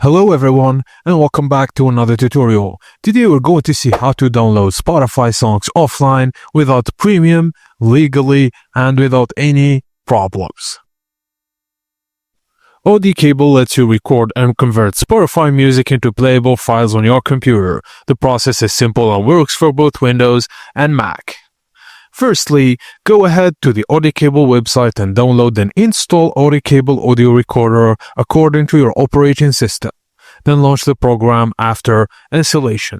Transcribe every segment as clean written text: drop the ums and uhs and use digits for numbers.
Hello everyone and welcome back to another tutorial. Today we're going to see how to download Spotify songs offline without premium, legally, and without any problems. OD Cable lets you record and convert Spotify music into playable files on your computer. The process is simple and works for both Windows and Mac. Firstly, go ahead to the OD Cable website and download and install OD Cable audio recorder according to your operating system. Then launch the program after installation.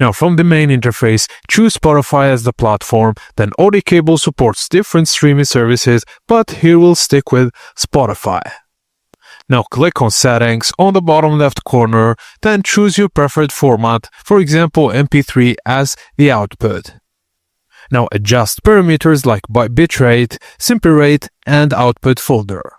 Now from the main interface, choose Spotify as the platform. Then OD Cable supports different streaming services, but here we'll stick with Spotify. Now click on Settings on the bottom left corner, then choose your preferred format, for example MP3 as the output. Now adjust parameters like bitrate, sample rate, and output folder.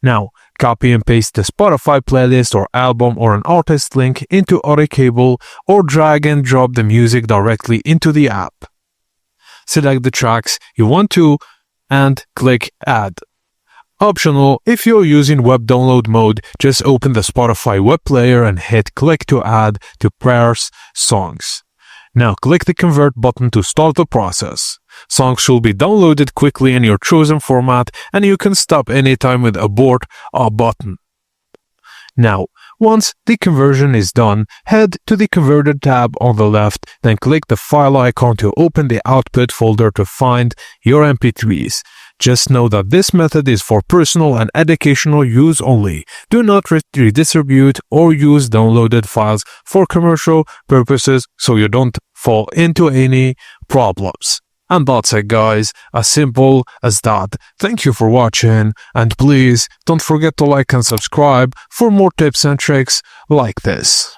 Now copy and paste the Spotify playlist or album or an artist link into OD Cable or drag and drop the music directly into the app. Select the tracks you want to and click Add. Optional, if you're using web download mode, just open the Spotify web player and hit click to add to parse songs. Now click the Convert button to start the process. Songs should be downloaded quickly in your chosen format and you can stop anytime with Abort button. Now, once the conversion is done, head to the Converted tab on the left, then click the file icon to open the output folder to find your MP3s. Just know that this method is for personal and educational use only. Do not redistribute or use downloaded files for commercial purposes so you don't fall into any problems. And that's it guys, as simple as that. Thank you for watching and please don't forget to like and subscribe for more tips and tricks like this.